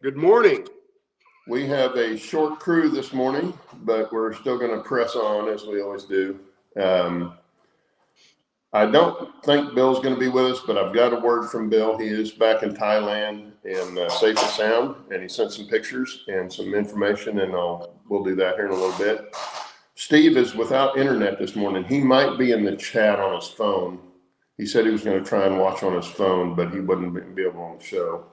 Good morning. We have a short crew this morning, but we're still going to press on as we always do. I don't think Bill's going to be with us, but I've got a word from Bill. He is back in Thailand and safe and sound, and he sent some pictures and some information, and we'll do that here in a little bit. Steve is without internet this morning. He might be in the chat on his phone. He said he was going to try and watch on his phone, but he wouldn't be able on the show.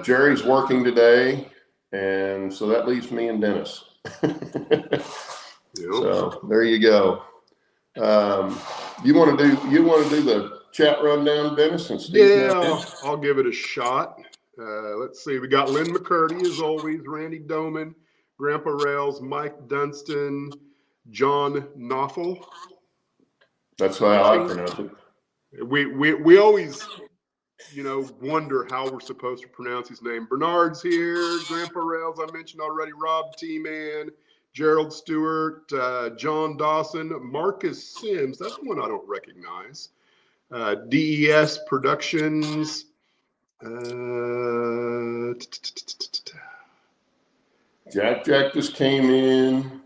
Jerry's working today, and so that leaves me and Dennis. Yep. So there you go. You want to do the chat rundown, Dennis? And Yeah, I'll give it a shot. Let's see. We got Lynn McCurdy as always, Randy Doman, Grandpa Rails, Mike Dunstan, John Knopfel. That's how I pronounce it. We always, wonder how we're supposed to pronounce his name. Bernard's here, Grandpa Rails, I mentioned already, Rob T-Man, Gerald Stewart, John Dawson, Marcus Sims, that's one I don't recognize, DES Productions, Jack just came in.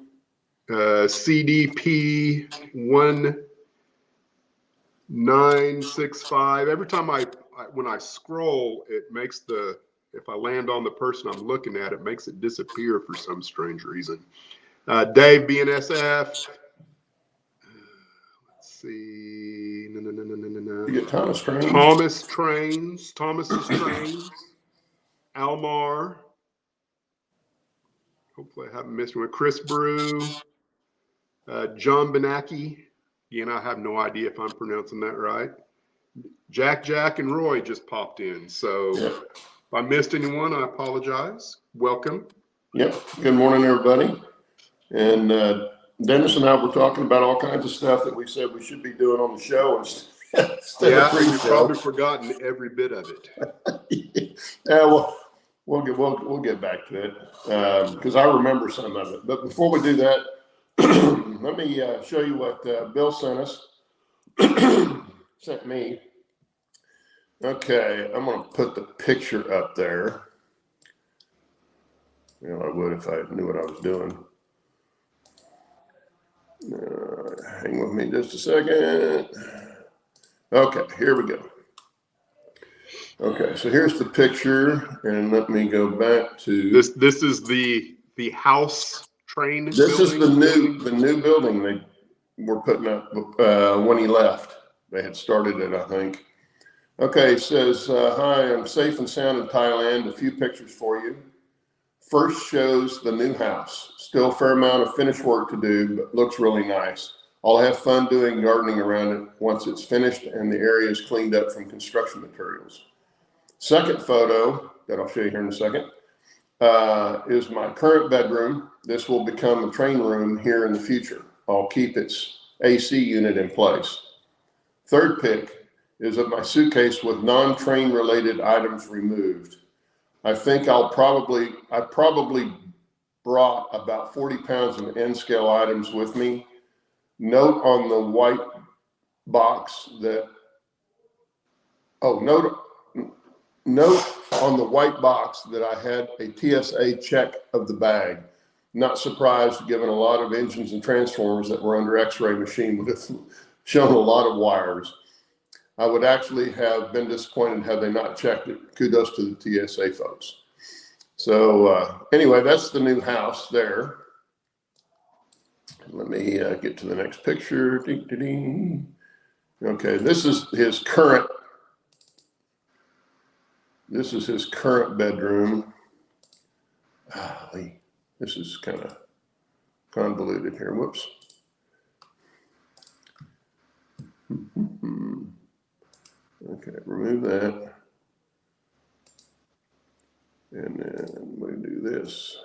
CDP 1965. Every time when I scroll, it makes if I land on the person I'm looking at, it makes it disappear for some strange reason. Dave BNSF. Let's see. No. You get Thomas Trains. Thomas's Trains. Almar. Hopefully I haven't missed one. Chris Brew. John Benacki. Again, I have no idea if I'm pronouncing that right. Jack, and Roy just popped in. So if I missed anyone, I apologize. Welcome. Yep. Good morning, everybody. And Dennis and I were talking about all kinds of stuff that we said we should be doing on the show instead of pre-show. We've probably forgotten every bit of it. Yeah, well, we'll get back to it because I remember some of it. But before we do that, let me show you what Bill sent us. Sent me. Okay, I'm going to put the picture up there. I would if I knew what I was doing. Hang with me just a second. Okay, here we go. Okay, so here's the picture, and let me go back to this is the house train. This is the new building they were putting up when he left. They had started it, I think. Okay, it says, hi, I'm safe and sound in Thailand. A few pictures for you. First shows the new house. Still a fair amount of finished work to do, but looks really nice. I'll have fun doing gardening around it once it's finished and the area is cleaned up from construction materials. Second photo that I'll show you here in a second is my current bedroom. This will become a train room here in the future. I'll keep its AC unit in place. Third pic is of my suitcase with non-train related items removed. I think I probably brought about 40 pounds of N scale items with me. Note on the white box that, note on the white box that I had a TSA check of the bag. Not surprised, given a lot of engines and transformers that were under x-ray machine would have shown a lot of wires. I would actually have been disappointed had they not checked it. Kudos to the TSA folks. So anyway, that's the new house there. Let me get to the next picture. Okay, this is his current bedroom. This is kind of convoluted here. Whoops. Okay, remove that. And then we do this.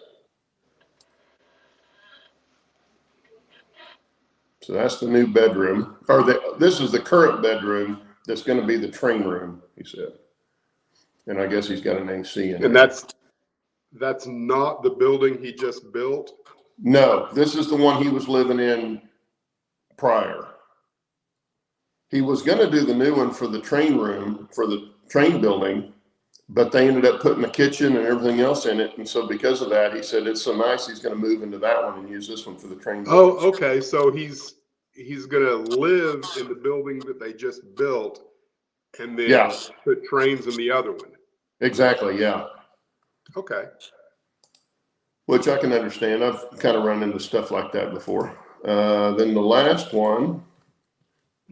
So that's the new bedroom. This is the current bedroom that's going to be the train room, he said. And I guess he's got an AC in there. And that's not the building he just built? No, this is the one he was living in prior. He was going to do the new one for the train room, for the train building, but they ended up putting a kitchen and everything else in it. And so because of that, he said it's so nice he's going to move into that one and use this one for the train building. Oh, okay. So he's going to live in the building that they just built, and then put trains in the other one. Exactly. Yeah. Okay. Which I can understand. I've kind of run into stuff like that before. Then the last one.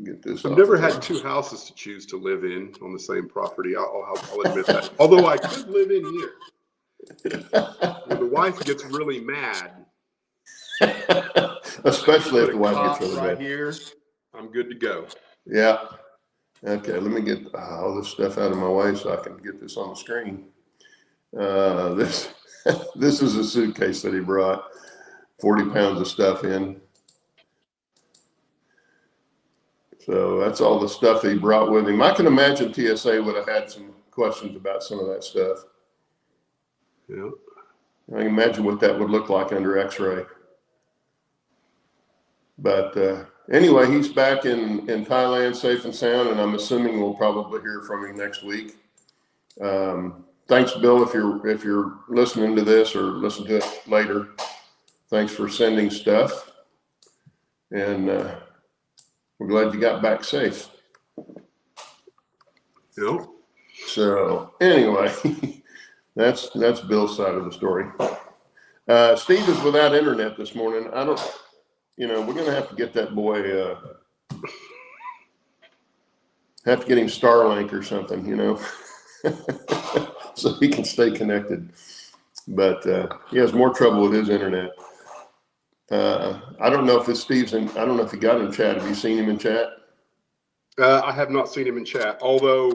Get this. I've never had two houses to choose to live in on the same property. I'll admit that. Although I could live in here. When the wife gets really mad. Especially if the wife gets really mad. Right here, I'm good to go. Yeah. Okay, let me get all this stuff out of my way so I can get this on the screen. This is a suitcase that he brought, 40 pounds of stuff in. So that's all the stuff that he brought with him. I can imagine TSA would have had some questions about some of that stuff. Yeah. I can imagine what that would look like under X-ray. But anyway, he's back in Thailand, safe and sound, and I'm assuming we'll probably hear from him next week. Thanks, Bill, if you're listening to this or listen to it later. Thanks for sending stuff, and we're glad you got back safe. Yep. So anyway, that's Bill's side of the story. Steve is without internet this morning. We're going to have to get that boy, have to get him Starlink or something, so he can stay connected. But he has more trouble with his internet. I don't know if I don't know if he got in chat. Have you seen him in chat? I have not seen him in chat, although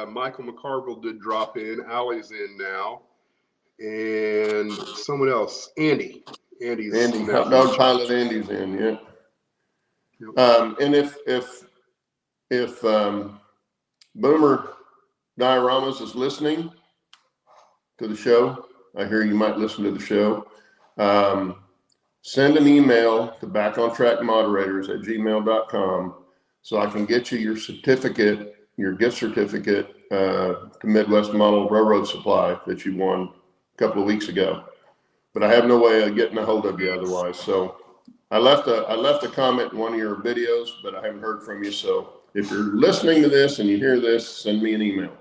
Michael McCarville did drop in. Allie's in now. And someone else, Andy, Hot Dog Pilot Andy's in, yeah. Yep. And if Boomer Dioramas is listening to the show, I hear you might listen to the show. Send an email to backontrackmoderators@gmail.com so I can get you your certificate, your gift certificate to Midwest Model Railroad Supply that you won a couple of weeks ago. But I have no way of getting a hold of you otherwise. So I left a comment in one of your videos, but I haven't heard from you. So if you're listening to this and you hear this, send me an email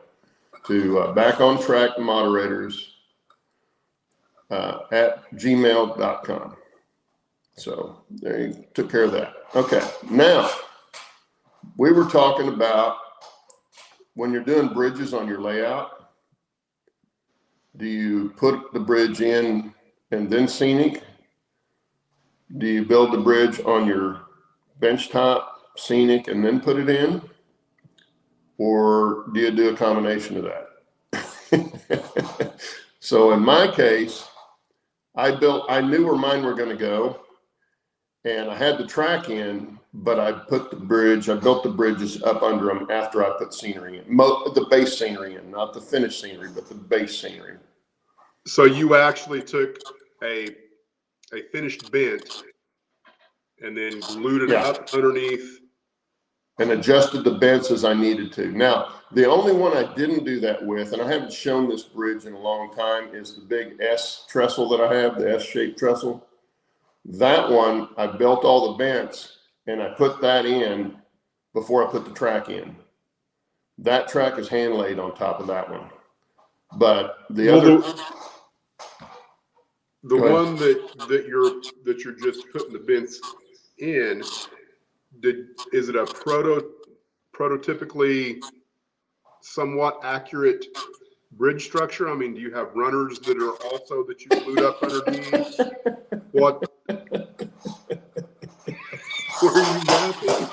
to backontrackmoderators@gmail.com. So there you took care of that. Okay, now we were talking about when you're doing bridges on your layout, do you put the bridge in and then scenic? Do you build the bridge on your bench top, scenic, and then put it in? Or do you do a combination of that? So in my case, I knew where mine were going to go, and I had the track in, but I built the bridges up under them after I put scenery in, the base scenery in, not the finished scenery, but the base scenery. So you actually took a finished bent and then glued it up underneath and adjusted the bents as I needed to. Now, the only one I didn't do that with, and I haven't shown this bridge in a long time, is the big S trestle that I have, the S-shaped trestle. That one, I built all the bents and I put that in before I put the track in. That track is hand laid on top of that one. But the one that you're just putting the bents in, is it a prototypically somewhat accurate bridge structure? I mean, do you have runners that are also that you glued up underneath? What? Where are you laughing?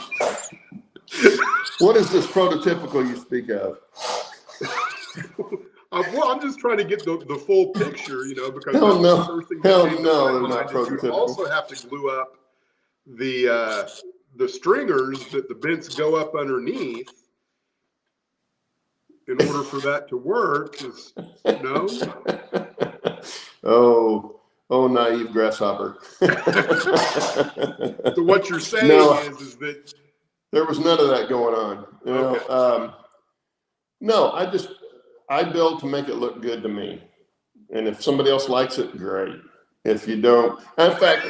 What is this prototypical you speak of? Well, I'm just trying to get the full picture, because Hell no. The first thing Hell that no, came to they're my not mind is you prototypical. also have to glue up the stringers that the bents go up underneath in order for that to work. No? Oh, naive grasshopper. So what you're saying is that there was none of that going on. Okay. No, I build to make it look good to me. And if somebody else likes it, great. If you don't, in fact,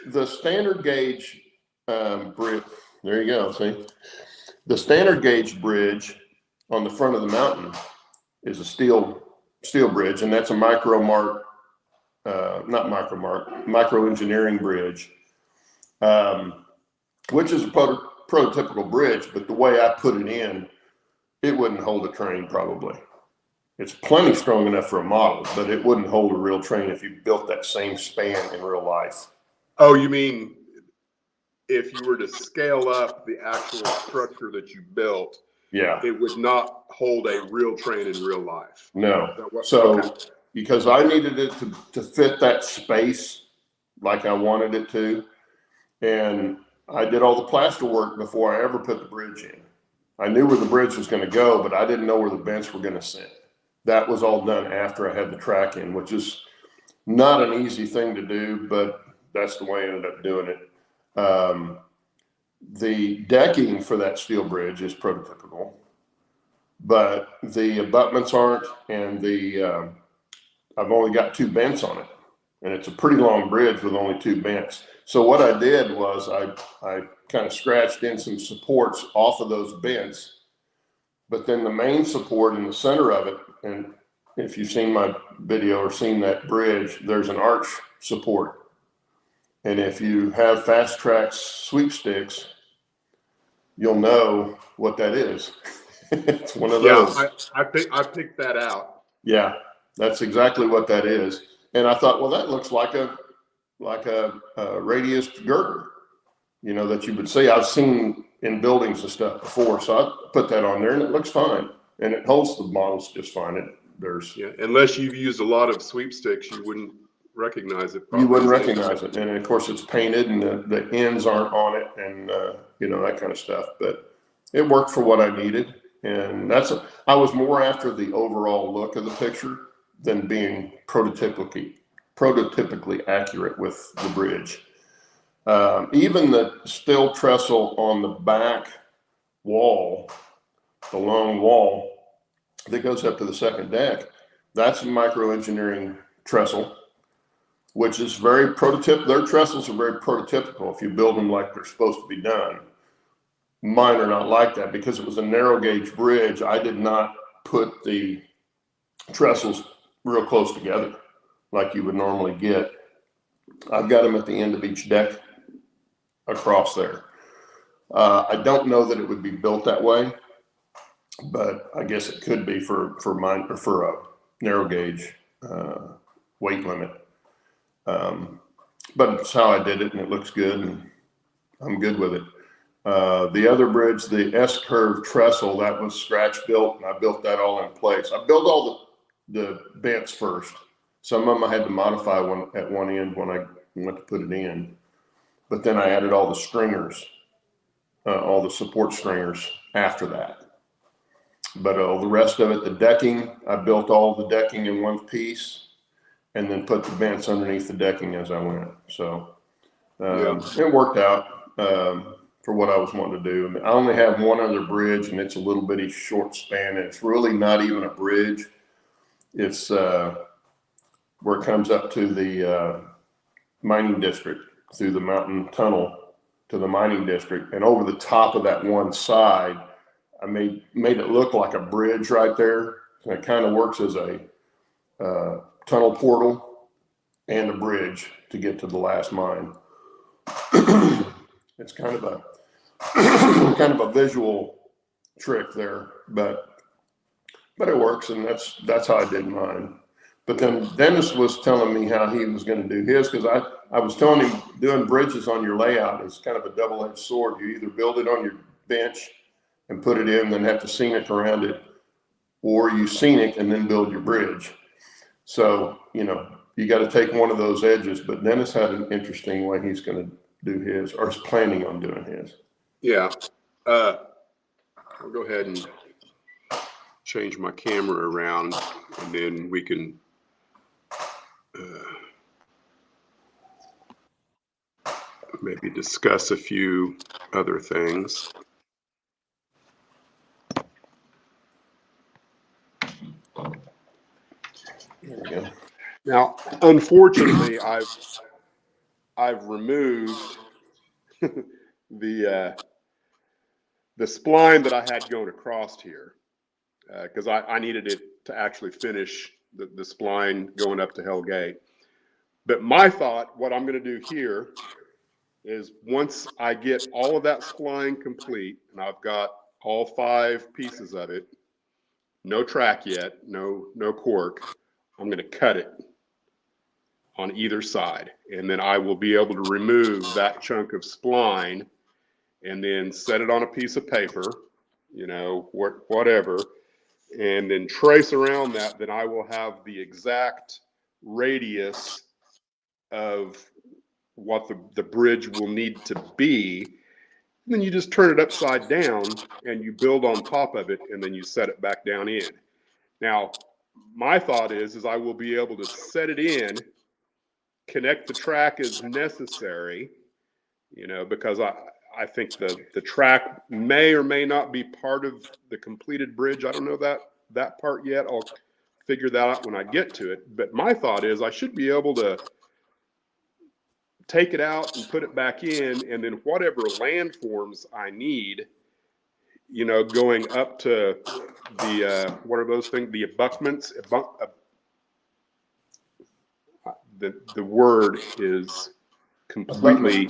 the standard gauge bridge, there you go, see? The standard gauge bridge on the front of the mountain is a steel bridge, and that's a micro engineering bridge, which is a prototypical bridge, but the way I put it in, it wouldn't hold a train probably. It's plenty strong enough for a model, but it wouldn't hold a real train if you built that same span in real life. Oh, you mean if you were to scale up the actual structure that you built, Yeah. it would not hold a real train in real life? No. So okay. Because I needed it to fit that space like I wanted it to, and I did all the plaster work before I ever put the bridge in. I knew where the bridge was going to go, but I didn't know where the vents were going to sit. That was all done after I had the track in, which is not an easy thing to do, but that's the way I ended up doing it. The decking for that steel bridge is prototypical, but the abutments aren't, and I've only got 2 vents on it, and it's a pretty long bridge with only 2 vents. So what I did was I kind of scratched in some supports off of those vents, but then the main support in the center of it, and if you've seen my video or seen that bridge, there's an arch support. And if you have Fast Tracks sweepsticks, you'll know what that is. It's one of those. I picked that out. Yeah, that's exactly what that is. And I thought, well, that looks like a radius girder, you know, that you would see. I've seen in buildings and stuff before, so I put that on there, and it looks fine, and it holds the models just fine. Unless you've used a lot of sweepsticks, you wouldn't recognize it. You wouldn't recognize it, and of course it's painted, and the ends aren't on it, and you know, that kind of stuff. But it worked for what I needed, and I was more after the overall look of the picture than being prototypically accurate with the bridge. Even the steel trestle on the back wall, the long wall that goes up to the second deck, that's a micro engineering trestle, which is very prototypical. Their trestles are very prototypical if you build them like they're supposed to be done. Mine are not like that because it was a narrow gauge bridge. I did not put the trestles real close together like you would normally get. I've got them at the end of each deck across there. I don't know that it would be built that way, but I guess it could be for mine, or for a narrow gauge weight limit. But it's how I did it, and it looks good, and I'm good with it. The other bridge, the S-curve trestle, that was scratch built, and I built that all in place. I built all the vents first. Some of them I had to modify at one end when I went to put it in, but then I added all the stringers, all the support stringers after that. But all the rest of it, the decking, I built all the decking in one piece, and then put the vents underneath the decking as I went. So it worked out for what I was wanting to do. I only have one other bridge, and it's a little bitty short span, and it's really not even a bridge. It's where it comes up to the mining district through the mountain tunnel to the mining district, and over the top of that one side, I made it look like a bridge right there. And it kind of works as a tunnel portal and a bridge to get to the last mine. It's kind of a visual trick there, but it works, and that's how I did mine. But then Dennis was telling me how he was going to do his, because I was telling him doing bridges on your layout is kind of a double-edged sword. You either build it on your bench and put it in, then have to scenic around it, or you scenic and then build your bridge. So, you know, you got to take one of those edges. But Dennis had an interesting way he's going to do his, or is planning on doing his. Yeah. I'll go ahead and change my camera around, and then we can maybe discuss a few other things. There we go. Now, unfortunately, I've removed the spline that I had going across here because I needed it to actually finish the spline going up to Hell Gate. But my thought, what I'm going to do here is once I get all of that spline complete, and I've got all 5 pieces of it, no track yet, no cork, I'm going to cut it on either side. And then I will be able to remove that chunk of spline and then set it on a piece of paper, you know, whatever, and then trace around that. Then I will have the exact radius of what the bridge will need to be. And then you just turn it upside down and you build on top of it, and then you set it back down in. Now, my thought is I will be able to set it in, connect the track as necessary, you know, because I think the track may or may not be part of the completed bridge. I don't know that part yet. I'll figure that out when I get to it. But my thought is I should be able to take it out and put it back in, and then whatever landforms I need, you know, going up to the what are those things? The abutments. The word is completely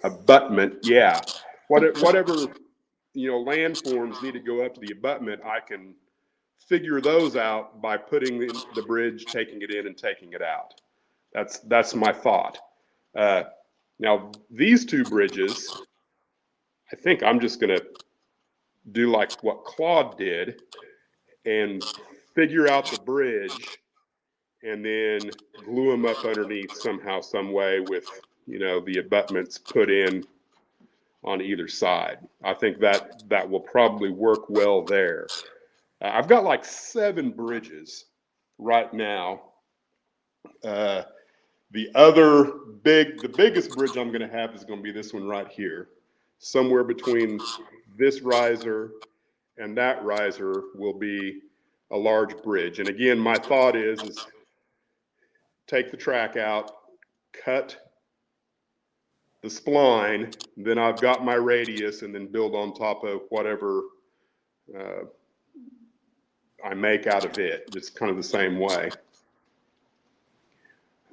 abutment. Yeah, whatever, you know, landforms need to go up to the abutment, I can figure those out by putting in the bridge, taking it in, and taking it out. That's my thought. Now these 2 bridges, I think I'm just going to do like what Claude did and figure out the bridge and then glue them up underneath somehow, some way with, you know, the abutments put in on either side. I think that will probably work well there. I've got like 7 bridges right now. The biggest bridge I'm going to have is going to be this one right here. Somewhere between this riser and that riser will be a large bridge. And again, my thought is take the track out, cut the spline, then I've got my radius, and then build on top of whatever I make out of it. It's kind of the same way.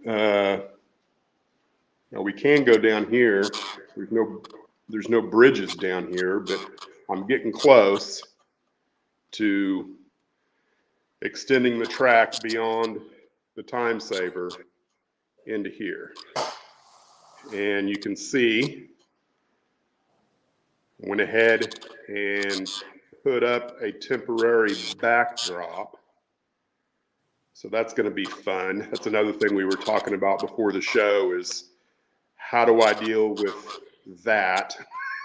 Now we can go down here. There's no bridges down here, but I'm getting close to extending the track beyond the time saver into here. And you can see I went ahead and put up a temporary backdrop. So that's going to be fun. That's another thing we were talking about before the show is how do I deal with that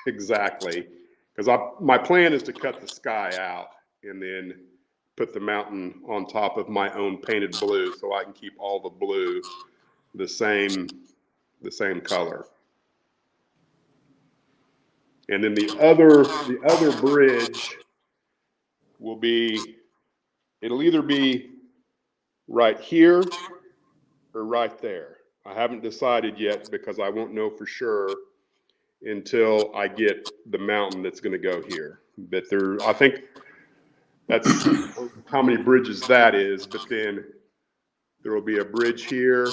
exactly? Because my plan is to cut the sky out and then put the mountain on top of my own painted blue so I can keep all the blue the same color. And then the other bridge will be, it'll either be right here or right there. I haven't decided yet because I won't know for sure until I get the mountain that's going to go here. But I think that's how many bridges that is. But then there will be a bridge here.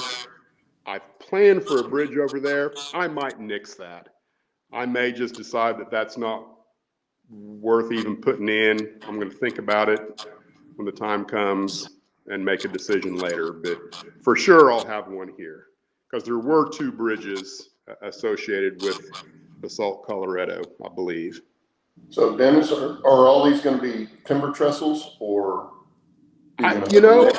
I planned for a bridge over there. I might nix that. I may just decide that that's not worth even putting in. I'm going to think about it when the time comes and make a decision later. But for sure, I'll have one here because there were 2 bridges associated with Basalt, Colorado, I believe. So Dennis, are all these going to be timber trestles or? You know,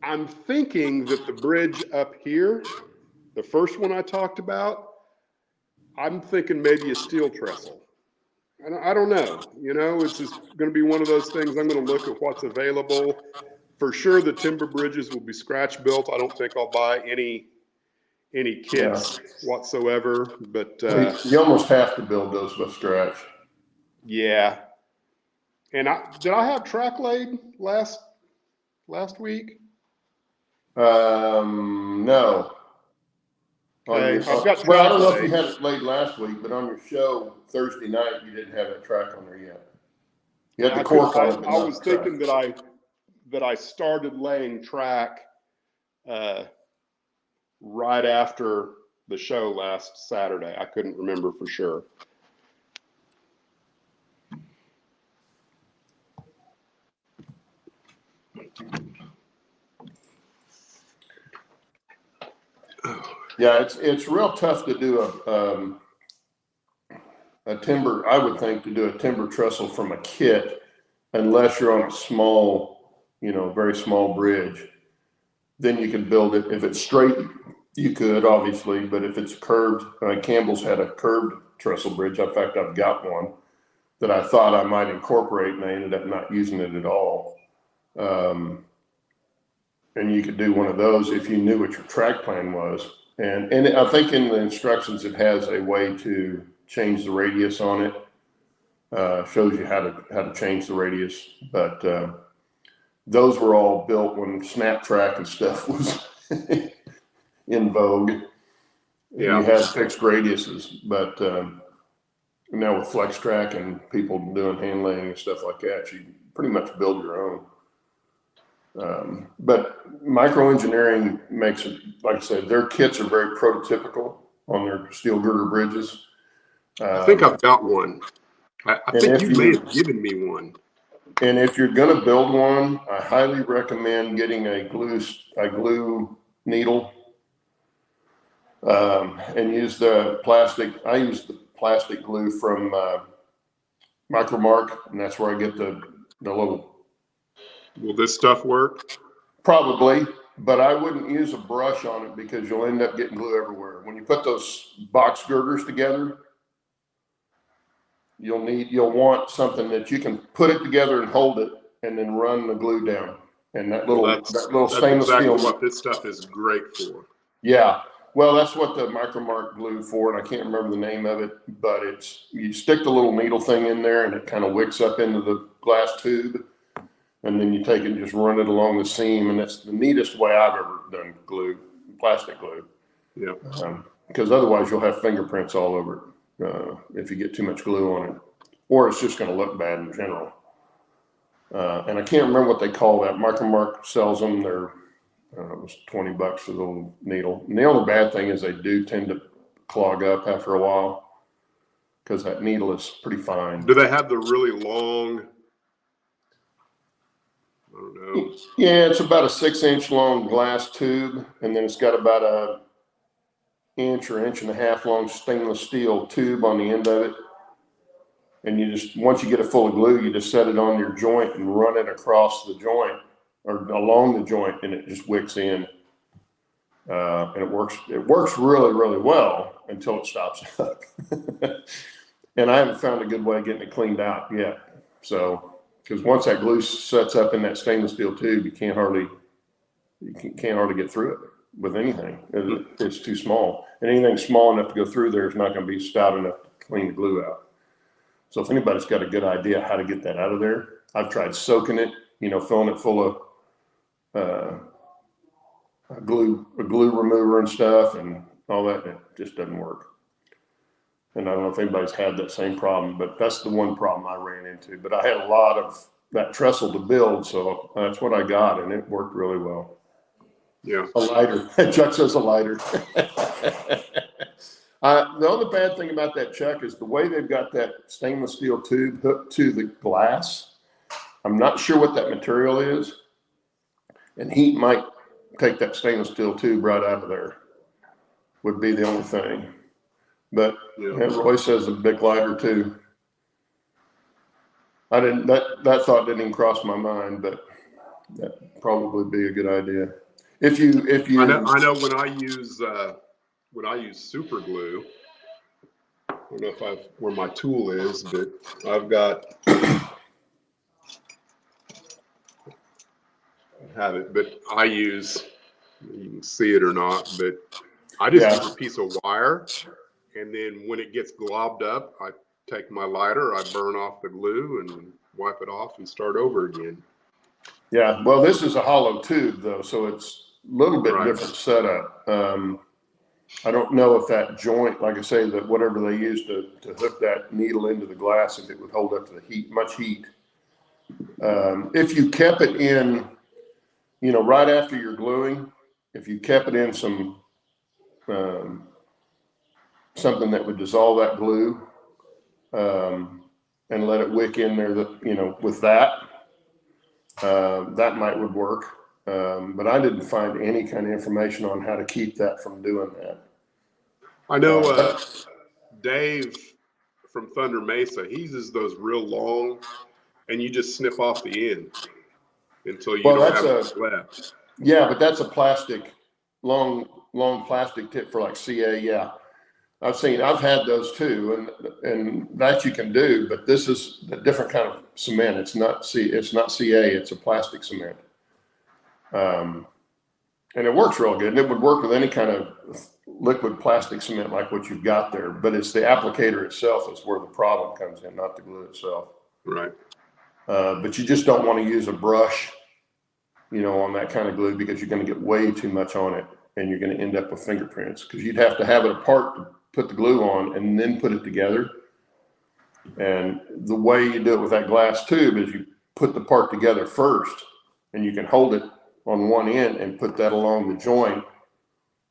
I'm thinking that the bridge up here, the first one I talked about, I'm thinking maybe a steel trestle. And I don't know, you know, it's just going to be one of those things. I'm going to look at what's available. For sure, the timber bridges will be scratch built. I don't think I'll buy any kits whatsoever, but you almost have to build those by scratch. Yeah. And did I have track laid last week? No. Okay, I've got Well, I don't know if TRackside. you had it laid last week, but on your show Thursday night, you didn't have that track on there yet. You had the cork on it, but I not was the track. thinking that I started laying track right after the show last Saturday. I couldn't remember for sure. Yeah, it's real tough to do a timber. I would think to do a timber trestle from a kit, unless you're on a small, very small bridge. Then you can build it. If it's straight, you could obviously, but if it's curved, Campbell's had a curved trestle bridge. In fact, I've got one that I thought I might incorporate, and I ended up not using it at all. And you could do one of those if you knew what your track plan was. And I think in the instructions, it has a way to change the radius on it. Shows you how to change the radius. But those were all built when snap track and stuff was in vogue. Yeah. You had fixed radiuses, but now with flex track and people doing hand laying and stuff like that, you pretty much build your own. But microengineering makes it, like I said, their kits are very prototypical on their steel girder bridges. I think I've got one. I think you may have given me one. And if you're going to build one, I highly recommend getting a glue needle and use the plastic. I use the plastic glue from Micromark, and that's where I get the little. Will this stuff work? Probably, but I wouldn't use a brush on it because you'll end up getting glue everywhere. When you put those box girders together, you'll want something that you can put it together and hold it and then run the glue down. And that little stainless exactly steel. What this stuff is great for. Yeah. Well, that's what the Micromark glue for, and I can't remember the name of it, but you stick the little needle thing in there and it kind of wicks up into the glass tube. And then you take it and just run it along the seam. And that's the neatest way I've ever done glue, plastic glue. Yeah. Because otherwise you'll have fingerprints all over it if you get too much glue on it. Or it's just going to look bad in general. And I can't remember what they call that. Micromark sells them. They're, it was $20 for the little needle. And the only bad thing is they do tend to clog up after a while because that needle is pretty fine. Do they have the really long? I don't know. Yeah, it's about a 6-inch long glass tube, and then it's got about a inch or inch and a half long stainless steel tube on the end of it. And you just, once you get it full of glue, you just set it on your joint and run it across the joint or along the joint, and it just wicks in. And it works really, really well until it stops up. And I haven't found a good way of getting it cleaned out yet. So, because once that glue sets up in that stainless steel tube, you can't hardly get through it with anything. It's too small. And anything small enough to go through there is not going to be stout enough to clean the glue out. So if anybody's got a good idea how to get that out of there, I've tried soaking it, filling it full of a glue remover and stuff and all that. It just doesn't work. And I don't know if anybody's had that same problem, but that's the one problem I ran into. But I had a lot of that trestle to build, so that's what I got, and it worked really well. Yeah. A lighter. Chuck says a lighter. The only bad thing about that, Chuck, is the way they've got that stainless steel tube hooked to the glass. I'm not sure what that material is, and heat might take that stainless steel tube right out of there. Would be the only thing. But Roy says a big lighter too. I didn't. That thought didn't even cross my mind, but that probably be a good idea. If you. I know when I use super glue. I don't know where my tool is, but I've got. Have it, but I use. You can see it or not, but I just use a piece of wire. And then when it gets globbed up, I take my lighter, I burn off the glue and wipe it off and start over again. Yeah, well, this is a hollow tube though, so little bit Right. different setup. I don't know if that joint, like I say, that whatever they used to hook that needle into the glass, if it would hold up to the heat, much heat. If you kept it in, you know, right after you're gluing, if you kept it in some something that would dissolve that glue, and let it wick in there, that, you know, with that, that would work. But I didn't find any kind of information on how to keep that from doing that. I know Dave from Thunder Mesa, he uses those real long, and you just snip off the end until you don't have it left. Yeah, but that's a plastic, long plastic tip for like CA. Yeah, I've had those too, and that you can do. But this is a different kind of cement. It's not CA. It's a plastic cement. And it works real good. And it would work with any kind of liquid plastic cement like what you've got there. But it's the applicator itself is where the problem comes in, not the glue itself. Right. But you just don't want to use a brush, you know, on that kind of glue, because you're going to get way too much on it and you're going to end up with fingerprints, because you'd have to have it apart to put the glue on and then put it together. And the way you do it with that glass tube is you put the part together first, and you can hold it on one end and put that along the joint.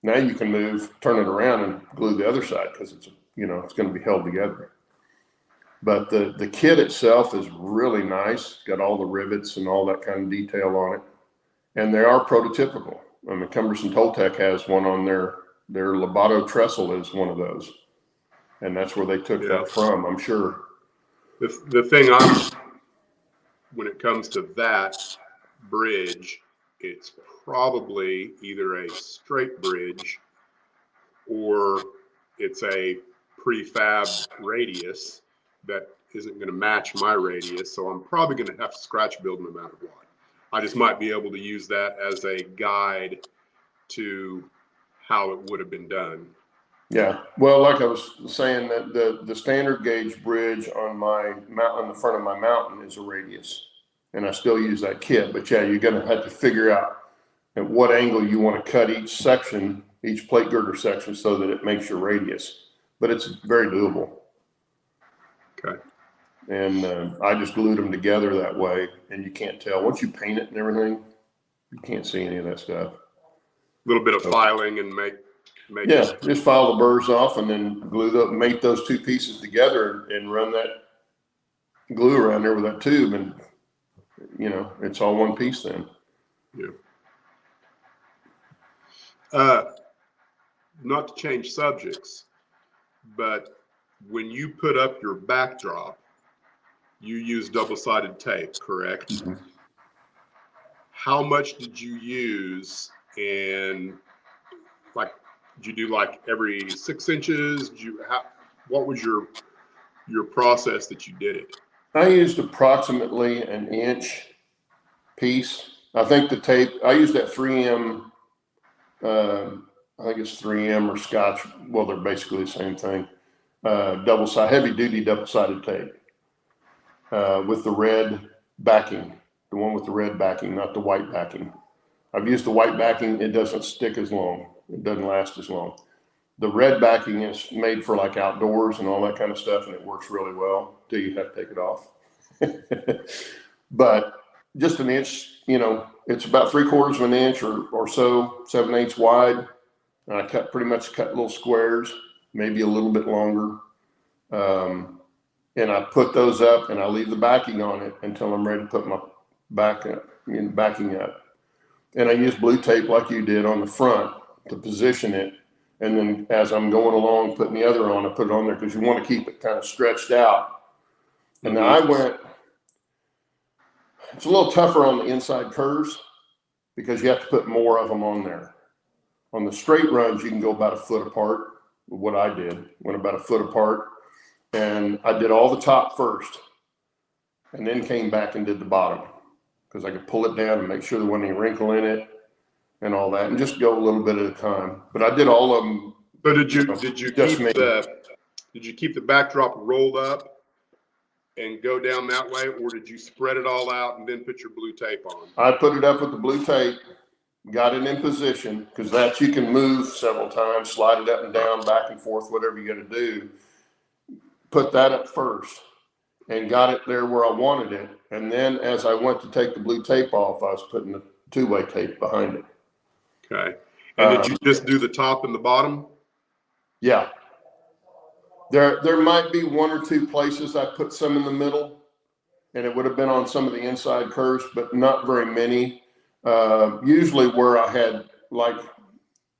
Now you can turn it around and glue the other side, because it's, you know, it's going to be held together. But the kit itself is really nice. Got all the rivets and all that kind of detail on it. And they are prototypical. I mean, Cumberson Toltec has one on their Lobato trestle is one of those. And that's where they took that from, I'm sure. The thing when it comes to that bridge, it's probably either a straight bridge or it's a prefab radius that isn't going to match my radius. So I'm probably going to have to scratch build no matter what. I just might be able to use that as a guide to how it would have been done. Yeah, well, like I was saying, that the standard gauge bridge on the front of my mountain is a radius, and I still use that kit. But yeah, you're going to have to figure out at what angle you want to cut each section, each plate girder section, so that it makes your radius. But it's very doable. Okay. And I just glued them together that way, and you can't tell. Once you paint it and everything, you can't see any of that stuff. A little bit of filing and make just file the burrs off and then make those two pieces together and run that glue around there with that tube, and you know, it's all one piece then. Yeah. Not to change subjects, but when you put up your backdrop, you use double-sided tape, correct? Mm-hmm. How much did you use, and like, did you do like every 6 inches? What was your process that you did it? I used approximately an inch piece. I think the tape, I used that 3M, I think it's 3M or Scotch. Well, they're basically the same thing. Heavy duty double-sided tape with the red backing, the one with the red backing, not the white backing. I've used the white backing. It doesn't stick as long. It doesn't last as long. The red backing is made for like outdoors and all that kind of stuff, and it works really well till you have to take it off. But just an inch, you know, it's about 3/4 of an inch or so, 7/8 wide. And I pretty much cut little squares, maybe a little bit longer. And I put those up, and I leave the backing on it until I'm ready to put my backing up. And I use blue tape like you did on the front to position it. And then as I'm going along, putting the other on, I put it on there because you want to keep it kind of stretched out. And now it's a little tougher on the inside curves because you have to put more of them on there. On the straight runs, you can go about a foot apart. What I did, went about a foot apart, and I did all the top first, and then came back and did the bottom because I could pull it down and make sure there wasn't any wrinkle in it and all that, and just go a little bit at a time. But I did all of them. So did you keep the backdrop rolled up and go down that way, or did you spread it all out and then put your blue tape on? I put it up with the blue tape, got it in position, because that you can move several times, slide it up and down, back and forth, whatever you got to do. Put that up first and got it there where I wanted it. And then as I went to take the blue tape off, I was putting the two-way tape behind it. Okay. And did you just do the top and the bottom? Yeah. There might be one or two places I put some in the middle, and it would have been on some of the inside curves, but not very many. Usually where I had, like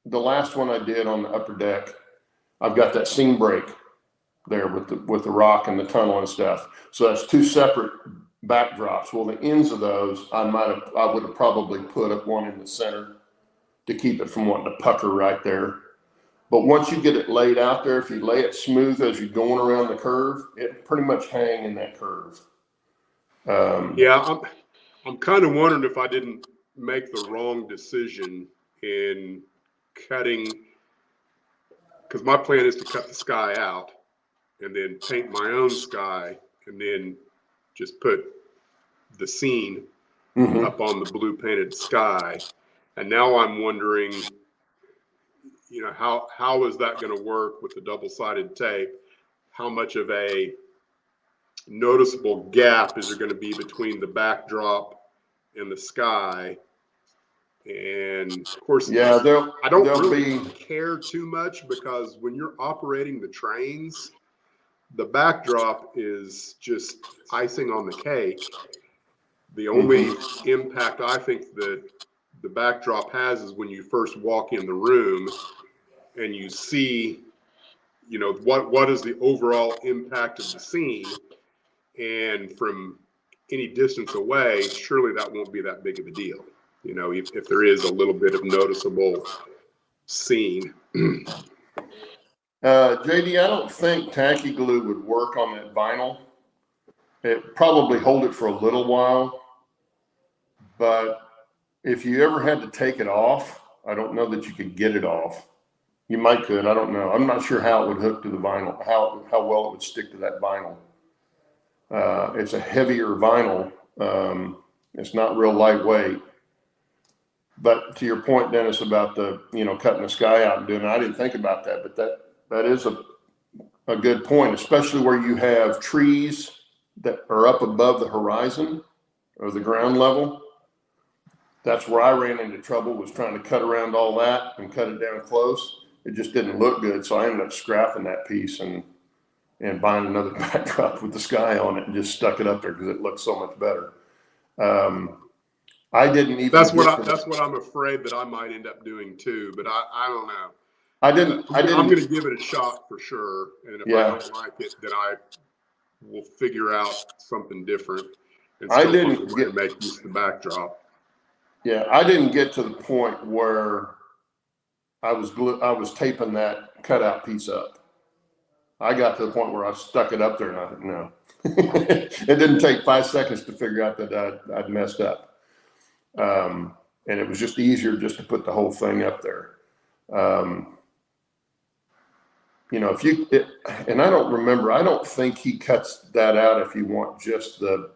the last one I did on the upper deck, I've got that seam break there with the rock and the tunnel and stuff. So that's two separate backdrops. Well, the ends of those, I would have probably put up one in the center to keep it from wanting to pucker right there. But once you get it laid out there, if you lay it smooth as you're going around the curve, it pretty much hang in that curve. Yeah, I'm kind of wondering if I didn't make the wrong decision in cutting, because my plan is to cut the sky out and then paint my own sky and then just put the scene up on the blue painted sky. And now I'm wondering, you know, how is that going to work with the double-sided tape? How much of a noticeable gap is there going to be between the backdrop and the sky? And of course, yeah, I don't really care too much, because when you're operating the trains, the backdrop is just icing on the cake. The only impact I think that the backdrop has is when you first walk in the room and you see, you know, what is the overall impact of the scene. And from any distance away, surely that won't be that big of a deal. You know, if there is a little bit of noticeable scene. JD, I don't think tacky glue would work on that vinyl. It probably hold it for a little while, but if you ever had to take it off, I don't know that you could get it off. You might could, I don't know. I'm not sure how it would hook to the vinyl, how well it would stick to that vinyl. It's a heavier vinyl. It's not real lightweight. But to your point, Dennis, about the, you know, cutting the sky out and doing it, I didn't think about that, but that is a good point, especially where you have trees that are up above the horizon or the ground level. That's where I ran into trouble, was trying to cut around all that and cut it down close. It just didn't look good. So I ended up scrapping that piece and buying another backdrop with the sky on it and just stuck it up there because it looked so much better. I didn't even. That's what I'm afraid that I might end up doing too. But I don't know. I'm going to give it a shot for sure. And if I don't like it, then I will figure out something different. And I didn't make use of the backdrop. Yeah, I didn't get to the point where I was taping that cutout piece up. I got to the point where I stuck it up there, and I thought, no. It didn't take 5 seconds to figure out that I'd messed up. And it was just easier just to put the whole thing up there. You know, and I don't remember, I don't think he cuts that out if you want just the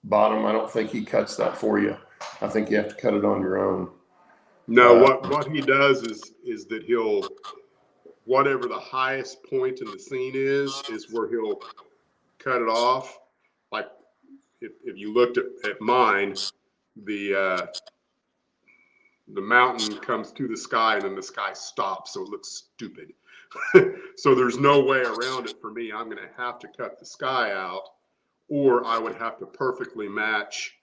bottom. I don't think he cuts that for you. I think you have to cut it on your own. No, what he does is that he'll, whatever the highest point in the scene is where he'll cut it off. Like if you looked at mine, the mountain comes to the sky and then the sky stops, so it looks stupid. So there's no way around it for me. I'm going to have to cut the sky out, or I would have to perfectly match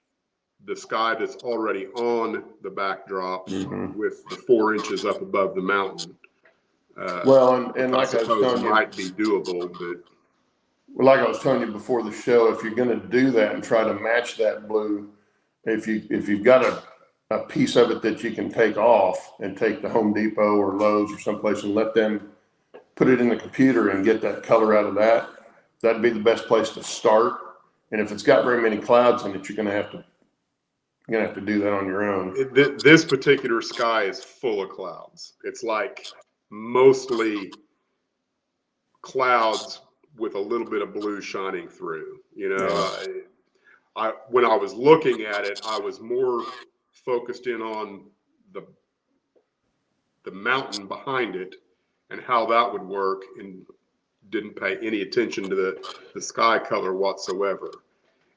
the sky that's already on the backdrop with the 4 inches up above the mountain. Well, and like I was telling you, might be doable, but like I was telling you before the show, if you're going to do that and try to match that blue, if you've got a piece of it that you can take off and take to Home Depot or Lowe's or someplace and let them put it in the computer and get that color out of that, that'd be the best place to start. And if it's got very many clouds in it, you're going to have to do that on your own. This particular sky is full of clouds. It's like mostly clouds with a little bit of blue shining through. You know, when I was looking at it, I was more focused in on the mountain behind it and how that would work, and didn't pay any attention to the sky color whatsoever.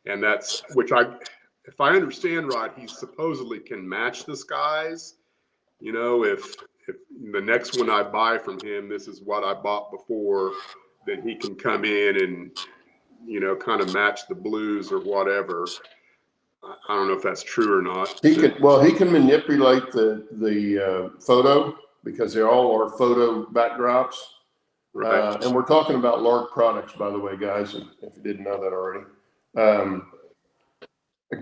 And that's, if I understand right, he supposedly can match the skies. You know, if the next one I buy from him, this is what I bought before, then he can come in and, you know, kind of match the blues or whatever. I don't know if that's true or not. He can manipulate the photo, because they all are photo backdrops. Right. And we're talking about Lark products, by the way, guys, if you didn't know that already.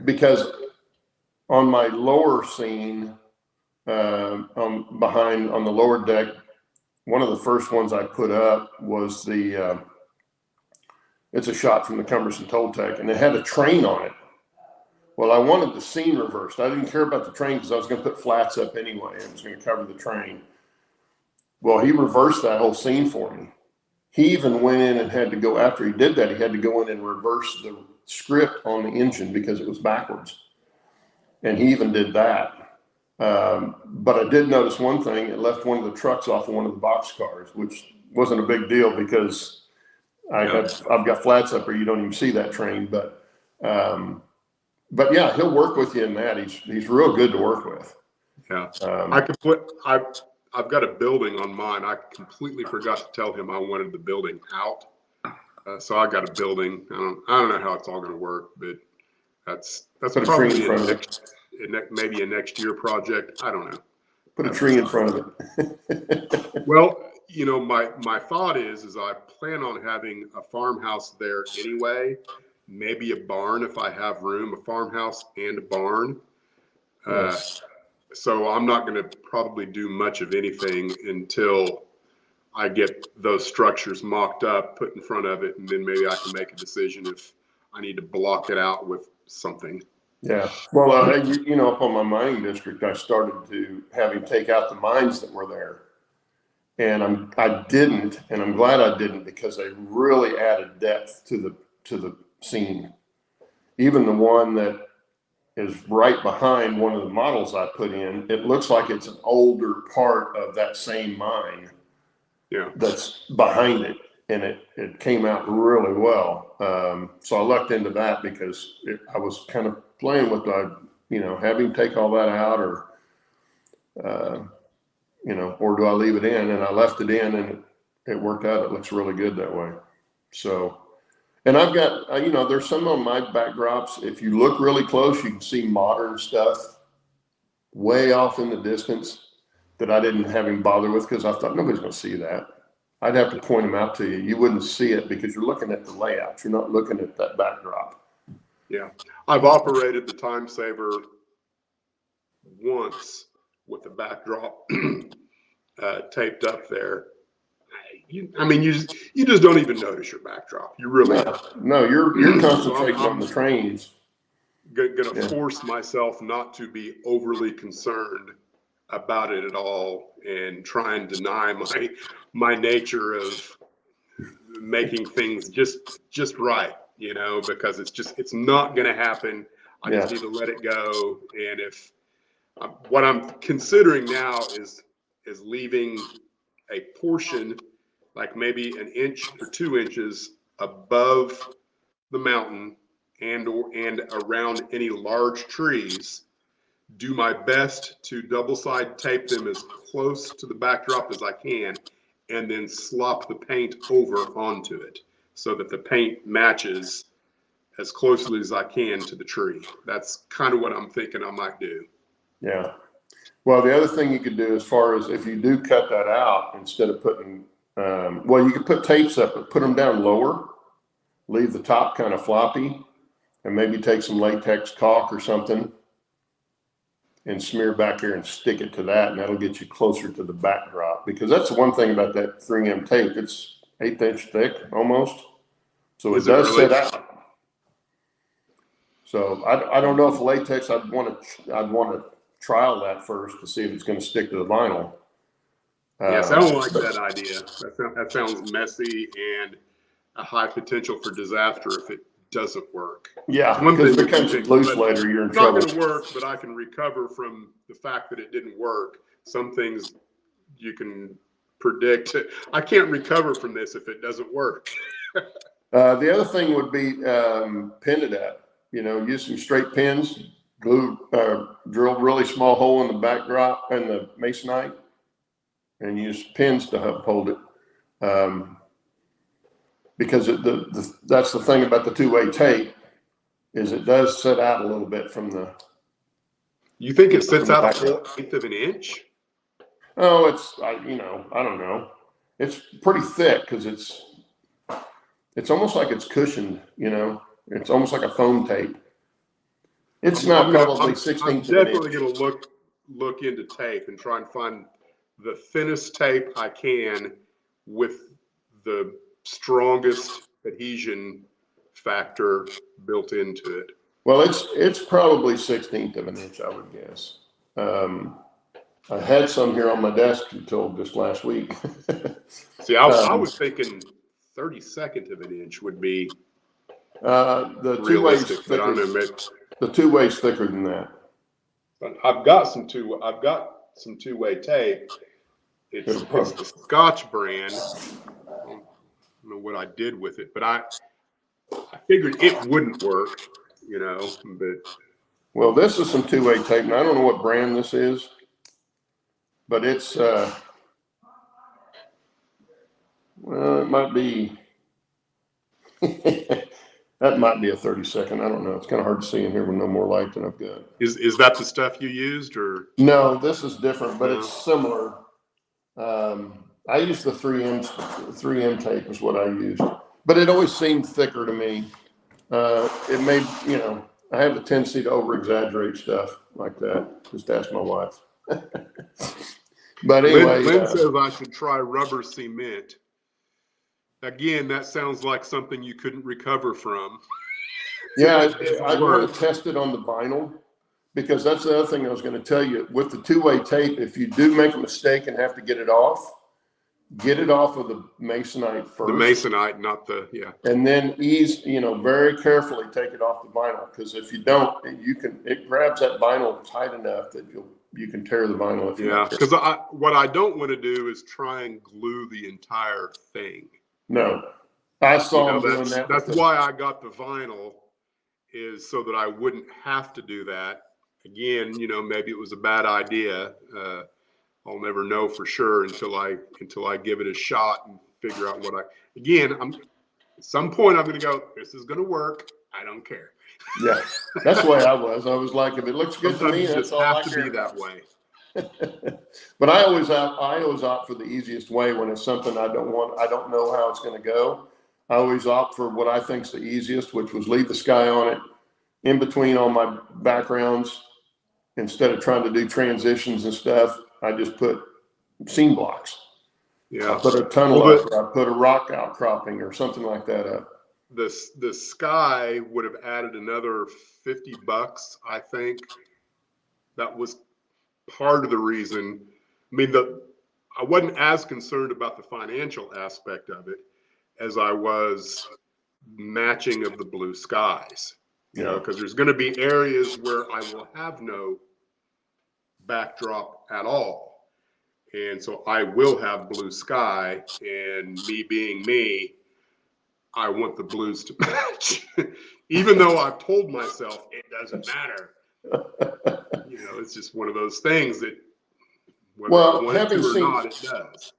Because on my lower scene, on the lower deck, one of the first ones I put up was it's a shot from the Cumberson Toltec, and it had a train on it. Well, I wanted the scene reversed. I didn't care about the train because I was going to put flats up anyway. I was going to cover the train. Well, he reversed that whole scene for me. He even went in and had to go, after he did that, he had to go in and reverse the script on the engine because it was backwards. And he even did that. But I did notice one thing. It left one of the trucks off of one of the boxcars, which wasn't a big deal because I've got flats up there. You don't even see that train. But yeah, he'll work with you in that. He's real good to work with. Yeah. I've got a building on mine. I completely forgot to tell him I wanted the building out. So I got a building. I don't know how it's all going to work, but that's probably maybe a next year project. I don't know. Put a tree in front of it. Well, you know, my thought is I plan on having a farmhouse there anyway. Maybe a barn if I have room, a farmhouse and a barn. Yes. So I'm not going to probably do much of anything until I get those structures mocked up, put in front of it, and then maybe I can make a decision if I need to block it out with something. Yeah. Well, you know, up on my mining district, I started to have him take out the mines that were there. And I didn't, and I'm glad I didn't, because they really added depth to the scene. Even the one that is right behind one of the models I put in, it looks like it's an older part of that same mine. Yeah. That's behind it, and it came out really well. So I lucked into that because I was kind of playing with have him take all that out, or or do I leave it in? And I left it in, and it worked out. It looks really good that way. So, and I've got, there's some on my backdrops. If you look really close, you can see modern stuff way off in the distance that I didn't have him bother with because I thought nobody's going to see that. I'd have to point them out to you. You wouldn't see it because you're looking at the layout. You're not looking at that backdrop. Yeah. I've operated the Time Saver once with the backdrop taped up there. You just don't even notice your backdrop. You really no. You're concentrating on the trains. Gonna force myself not to be overly concerned about it at all, and try and deny my nature of making things just right, because it's not gonna happen. I just need to let it go. And if what I'm considering now is leaving a portion, like maybe an inch or 2 inches above the mountain and around any large trees, do my best to double side tape them as close to the backdrop as I can, and then slop the paint over onto it so that the paint matches as closely as I can to the tree. That's kind of what I'm thinking I might do. Yeah. Well, the other thing you could do, as far as if you do cut that out, instead of putting, you could put tapes up, but put them down lower, leave the top kind of floppy, and maybe take some latex caulk or something and smear back here and stick it to that, and that'll get you closer to the backdrop. Because that's the one thing about that 3M tape. It's 1/8 inch thick almost. So it does sit out. So I don't know if latex, I'd want to trial that first to see if it's going to stick to the vinyl. Yes, I don't like that idea. That sounds messy and a high potential for disaster if it doesn't work. Yeah, It's one because thing if it comes loose later, you're in it's not trouble. going to work, but I can recover from the fact that it didn't work. Some things you can predict. I can't recover from this if it doesn't work. The other thing would be pin it up. You know, use some straight pins, glue, drill a really small hole in the backdrop and the masonite, and use pins to hold it. Because that's the thing about the two-way tape, is it does set out a little bit from the. You think it sits out a whole eighth of an inch? Oh, I don't know. It's pretty thick because it's almost like it's cushioned, you know. It's almost like a foam tape. It's not probably 16th I'm of an definitely inch. going to look into tape and try and find the thinnest tape I can with the strongest adhesion factor built into it. Well, it's probably 16th of an inch, I would guess. I had some here on my desk until just last week. See, I was thinking 32nd of an inch would be the realistic, two-way's but I thicker. don't know. The two-way's thicker than that. I've got some two-way tape. It's the Scotch brand. I don't know what I did with it, but I figured it wouldn't work, you know. But well, this is some two-way tape, and I don't know what brand this is, but it's well, it might be. That might be a 32nd. I don't know. It's kind of hard to see in here with no more light than I've got. is that the stuff you used, or no? This is different, but No. it's similar. I used the 3M tape is what I used, but it always seemed thicker to me. It made, you know, I have a tendency to over exaggerate stuff like that. Just ask my wife. But anyway, Lynn says I should try rubber cement. Again, that sounds like something you couldn't recover from. yeah, I want to test it on the vinyl, because that's the other thing I was going to tell you. With the two-way tape, if you do make a mistake and have to get it off of the masonite first. The masonite, not the, yeah. And then very carefully take it off the vinyl, because if you don't, it grabs that vinyl tight enough that you can tear the vinyl. Yeah, because what I don't want to do is try and glue the entire thing. No, I saw them doing that. That's why I got the vinyl, is so that I wouldn't have to do that. Again, maybe it was a bad idea. I'll never know for sure until I give it a shot and figure out at some point I'm going to go, this is going to work. I don't care. Yeah, that's the way I was. I was like, if it looks good to me, that's all I care. Have to be that way. But I always opt for the easiest way when it's something I don't know how it's going to go. I always opt for what I think is the easiest, which was leave the sky on it in between all my backgrounds. Instead of trying to do transitions and stuff, I just put seam blocks. Yeah. I put a tunnel up, or I put a rock outcropping or something like that up. The sky would have added another $50, I think. That was part of the reason. I mean, I wasn't as concerned about the financial aspect of it as I was matching of the blue skies. Because there's going to be areas where I will have no backdrop at all. And so I will have blue sky, and me being me, I want the blues to match. Even though I've told myself it doesn't matter. It's just one of those things that whether I want it to or not, it does.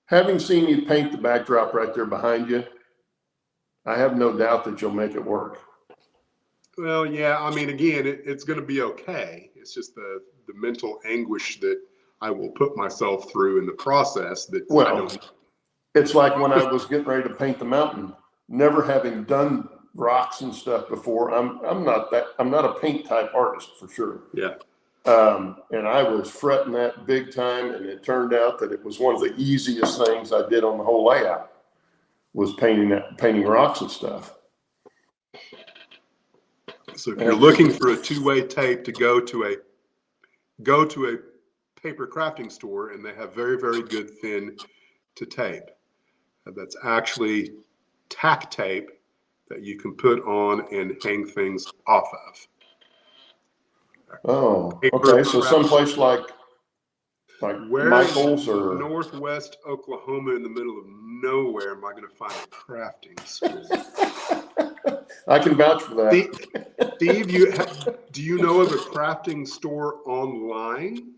Having seen you paint the backdrop right there behind you, I have no doubt that you'll make it work. Well, yeah. I mean, again, it's going to be okay. It's just the mental anguish that I will put myself through in the process. It's like when I was getting ready to paint the mountain, never having done rocks and stuff before. I'm not a paint type artist for sure. Yeah. And I was fretting that big time, and it turned out that it was one of the easiest things I did on the whole layout was painting rocks and stuff. So if you're looking for a two-way tape to go to a paper crafting store, and they have very, very good thin to tape. That's actually tack tape that you can put on and hang things off of. Oh, okay. So someplace like where Michael's or Northwest Oklahoma in the middle of nowhere am I going to find a crafting school? I can vouch for that. Steve, do you know of a crafting store online?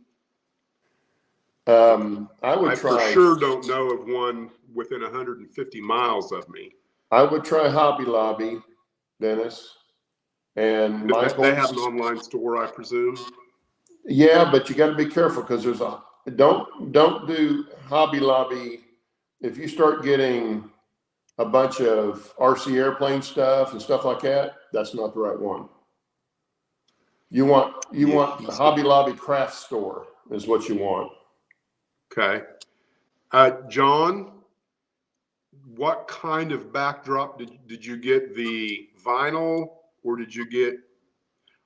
I for sure don't know of one within 150 miles of me. I would try Hobby Lobby, Dennis, and Michael's. They have an online store, I presume. Yeah, but you got to be careful because don't do Hobby Lobby. If you start getting a bunch of RC airplane stuff and stuff like that, that's not the right one. You want the Hobby Lobby craft store is what you want. Okay. John, what kind of backdrop did you get? The vinyl, or did you get,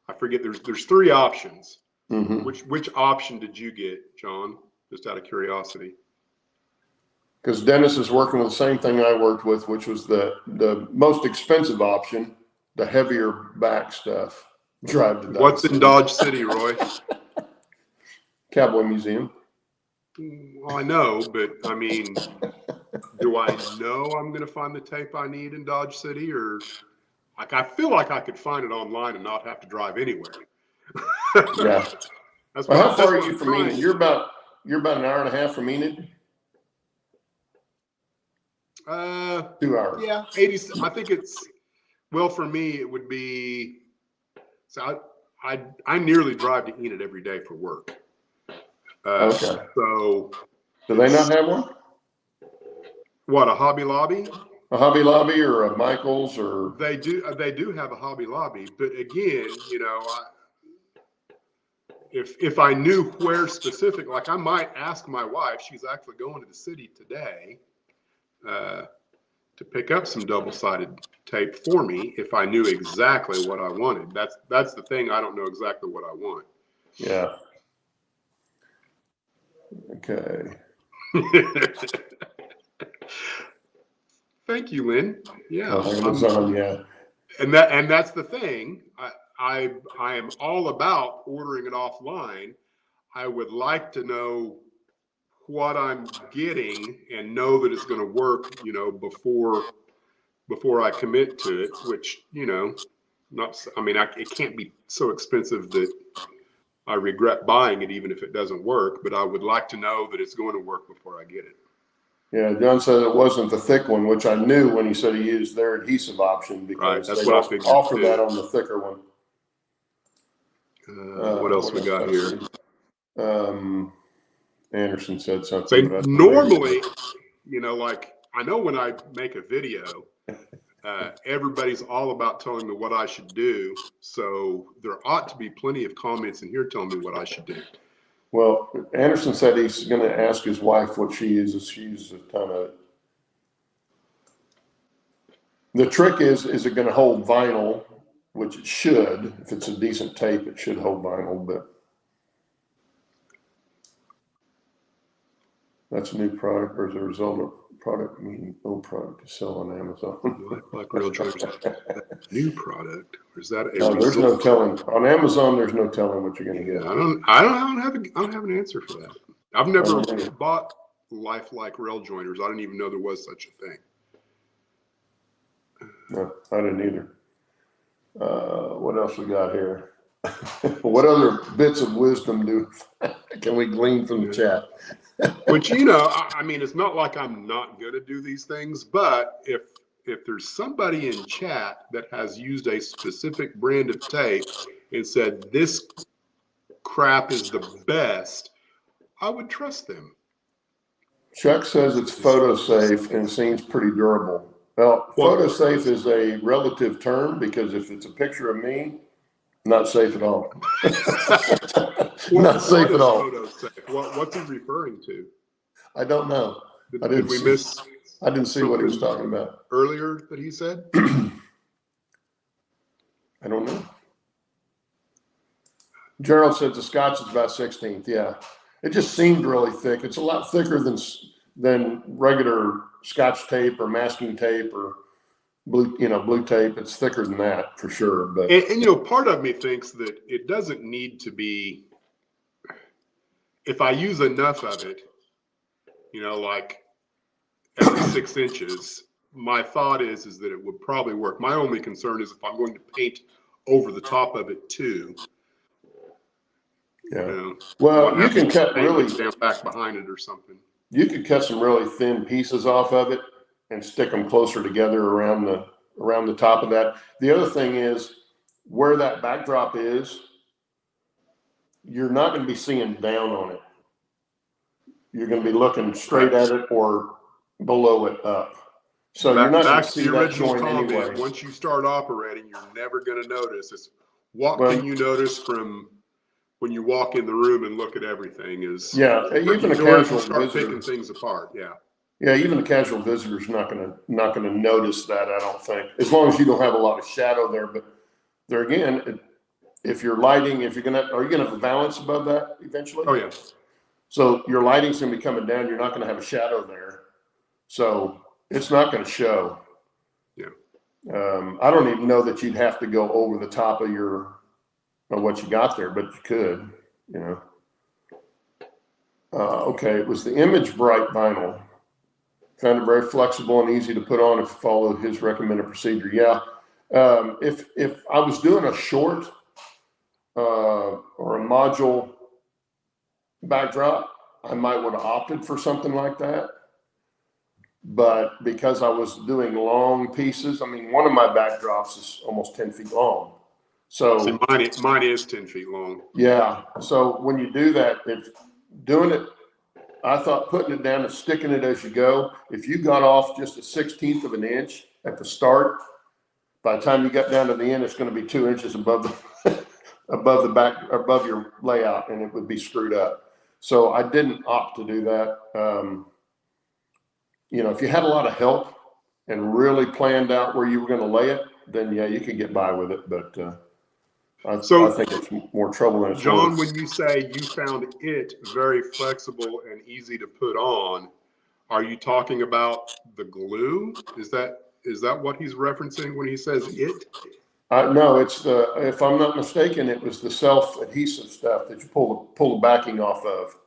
I forget, there's three options. Mm-hmm. Which option did you get, John? Just out of curiosity. Because Dennis is working with the same thing I worked with, which was the most expensive option, the heavier back stuff. Drive to Dodge What's City. In Dodge City, Roy? Cowboy Museum. Well, I know, but I mean, do I know I'm going to find the tape I need in Dodge City, or like I feel like I could find it online and not have to drive anywhere? Yeah. How far are you from Enid? You're about an hour and a half from Enid. 2 hours. Yeah, 80. I think it's, well, for me it would be. So I nearly drive to Enid every day for work. Okay. So do they not have one? What, a Hobby Lobby? A Hobby Lobby or a Michael's or? They do have a Hobby Lobby, but again, you know, if I knew where specific, like I might ask my wife. She's actually going to the city today to pick up some double-sided tape for me if I knew exactly what I wanted. That's the thing. I don't know exactly what I want. Yeah. Okay. Thank you, Lynn. Yeah. Amazon, yeah. And that's the thing. I am all about ordering it offline. I would like to know what I'm getting and know that it's going to work, you know, before I commit to it, which, you know, it can't be so expensive that I regret buying it even if it doesn't work, but I would like to know that it's going to work before I get it. Yeah, John said it wasn't the thick one, which I knew when he said he used their adhesive option because right, that's they what I figured offer too. that on the thicker one. What else we got here? Anderson said something. So normally, you know, like I know when I make a video, everybody's all about telling me what I should do. So there ought to be plenty of comments in here telling me what I should do. Well, Anderson said he's going to ask his wife what she uses. She uses a ton of it. The trick is it going to hold vinyl, which it should. If it's a decent tape, it should hold vinyl, but that's a new product or as a result of product, meaning old product to sell on Amazon. like real joiners. New product, or is that a no, there's no telling. On Amazon, there's no telling what you're going to get. I don't have an answer for that. I've never bought lifelike rail joiners. I didn't even know there was such a thing. No, I didn't either. What else we got here? What other bits of wisdom can we glean from the chat? Which, you know, I mean, it's not like I'm not going to do these things, but if there's somebody in chat that has used a specific brand of tape and said this crap is the best, I would trust them. Chuck says it's photo safe and seems pretty durable. Well, photo safe is a relative term because if it's a picture of me, not safe at all. Not safe at all. What's he referring to? I don't know. I didn't see what he was talking about earlier that he said. I don't know. Gerald said the Scotch is about 16th. Yeah, it just seemed really thick. It's a lot thicker than regular Scotch tape or masking tape or blue tape. It's thicker than that for sure. But and part of me thinks that it doesn't need to be. If I use enough of it, like every 6 inches, my thought is that it would probably work. My only concern is if I'm going to paint over the top of it too. Yeah. Well, you can cut really down back behind it or something. You could cut some really thin pieces off of it and stick them closer together around the top of that. The other thing is where that backdrop is, you're not going to be seeing down on it. You're going to be looking straight at it or below it up. So you're not going to see that joint anyway. Once you start operating, you're never going to notice. It's what can you notice from when you walk in the room and look at everything is even a casual start visitor picking things apart. Even a casual visitor is not gonna notice that, I don't think, as long as you don't have a lot of shadow there. But there again, if you're lighting, are you gonna have a valance above that eventually? Oh yeah. So your lighting's gonna be coming down. You're not gonna have a shadow there, so it's not gonna show. Yeah. I don't even know that you'd have to go over the top of what you got there, but you could, okay, it was the Image Bright vinyl. Found it very flexible and easy to put on if you follow his recommended procedure. Yeah. If I was doing a short or a module backdrop, I might would have opted for something like that. But because I was doing long pieces, one of my backdrops is almost 10 feet long. So mine is 10 feet long. Yeah. So when you do that, if doing it, I thought putting it down and sticking it as you go, if you got off just a 1/16 of an inch at the start, by the time you got down to the end, it's going to be 2 inches above above your layout, and it would be screwed up. So I didn't opt to do that. If you had a lot of help and really planned out where you were going to lay it, then yeah, you could get by with it. But I think it's more trouble than it's worth. John, when you say you found it very flexible and easy to put on, are you talking about the glue? Is that what he's referencing when he says it? No, it's if I'm not mistaken, it was the self-adhesive stuff that you pull the backing off of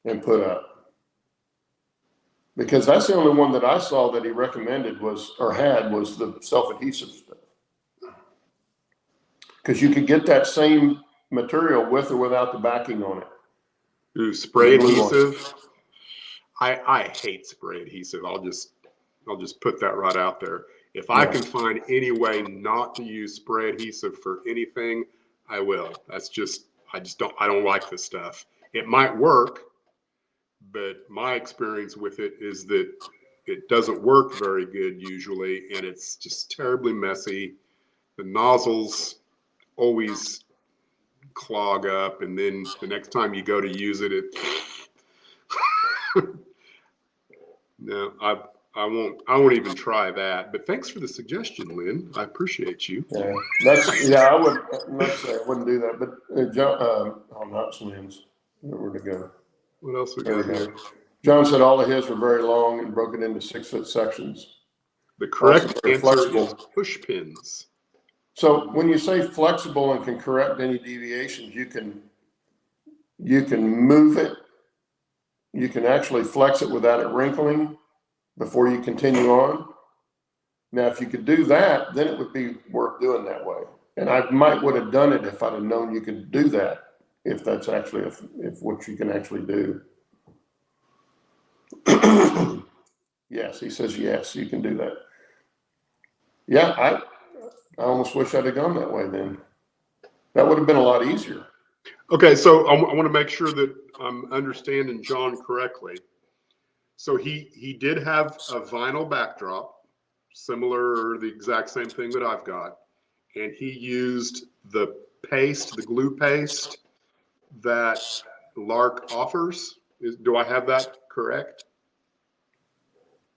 and put up. Because that's the only one that I saw that he recommended was the self-adhesive stuff. Because you could get that same material with or without the backing on it. Ooh, spray adhesive. I hate spray adhesive. I'll just put that right out there. If I can find any way not to use spray adhesive for anything, I will. I don't like this stuff. It might work, but my experience with it is that it doesn't work very good usually, and it's just terribly messy. The nozzles always clog up, and then the next time you go to use it, no, I won't even try that. But thanks for the suggestion, Lynn. I appreciate you. Yeah, I wouldn't do that. But John, not Lynn's. Where to go? What else we got here? John said all of his were very long and broken into 6-foot sections. The correct answer is push pins. So when you say flexible and can correct any deviations, you can move it. You can actually flex it without it wrinkling before you continue on. Now, if you could do that, then it would be worth doing that way. And I would have done it if I'd have known you could do that, if that's actually if what you can actually do. Yes, he says yes, you can do that. Yeah, I almost wish I'd have gone that way then. That would have been a lot easier. Okay, so I want to make sure that I'm understanding John correctly. So he did have a vinyl backdrop, similar or the exact same thing that I've got, and he used the glue paste that Lark offers. Do I have that correct?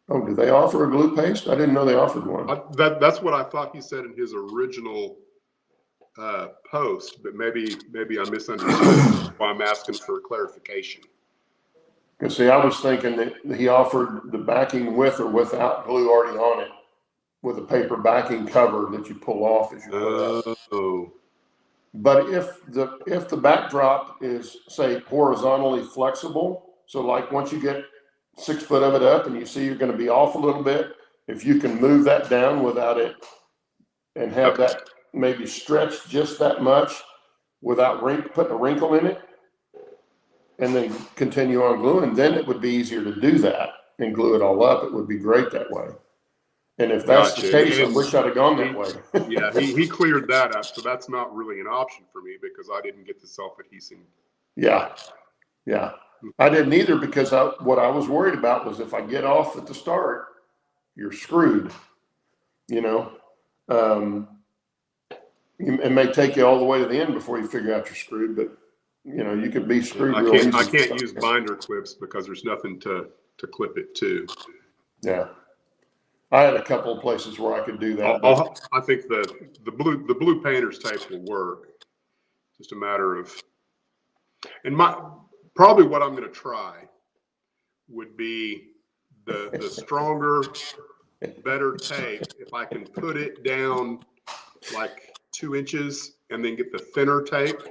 Oh, do they offer a glue paste? I didn't know they offered one. That's what I thought he said in his original post, but maybe I misunderstood. Why I'm asking for clarification. Because see, I was thinking that he offered the backing with or without glue already on it. with a paper backing cover that you pull off as you put up. Oh. But if the backdrop is, say, horizontally flexible, so like once you get 6 foot of it up and you see you're going to be off a little bit, if you can move that down without it and have that maybe stretch just that much without putting a wrinkle in it, and then continue on gluing, then it would be easier to do that and glue it all up. It would be great that way. And if that's the case, I wish I'd have gone that way. Yeah, he cleared that up, so that's not really an option for me because I didn't get the self-adhesing. Yeah. I didn't either because what I was worried about was if I get off at the start, you're screwed. You know, it may take you all the way to the end before you figure out you're screwed, but you know, you could be screwed. I can't use binder clips because there's nothing to clip it to. Yeah. I had a couple of places where I could do that. I think the blue painter's tape will work. Just a matter of, and probably what I'm going to try would be the stronger, better tape. If I can put it down like 2 inches and then get the thinner tape.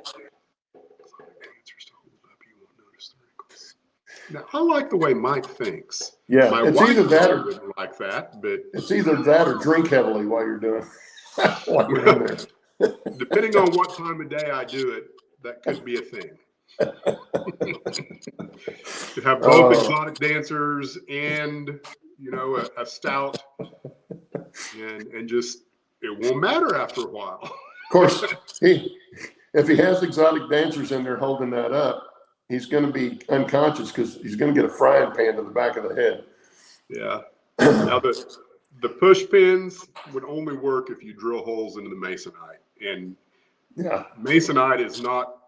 Now, I like the way Mike thinks. Yeah, my it's wife either that or wouldn't like that, but it's either that or drink heavily while you're doing while you're in there. Depending on what time of day I do it, that could be a thing. To have both exotic dancers and a stout, and just it won't matter after a while. Of course, if he has exotic dancers in there holding that up, he's going to be unconscious because he's going to get a frying pan to the back of the head. Yeah. Now the push pins would only work if you drill holes into the masonite, and masonite is not.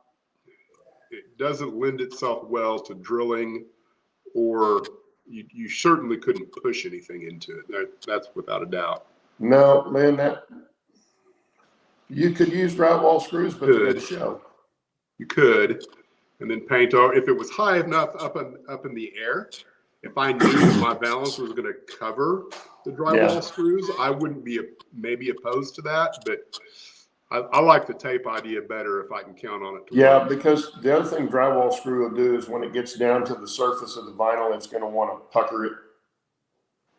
It doesn't lend itself well to drilling, or you certainly couldn't push anything into it. That's without a doubt. No, man, you could use drywall screws, but they'd show. You could. And then paint over. If it was high enough up in the air, if I knew that my valance was going to cover the drywall screws, I wouldn't be maybe opposed to that. But I like the tape idea better if I can count on it. Work. Because the other thing drywall screw will do is when it gets down to the surface of the vinyl, it's going to want to pucker it.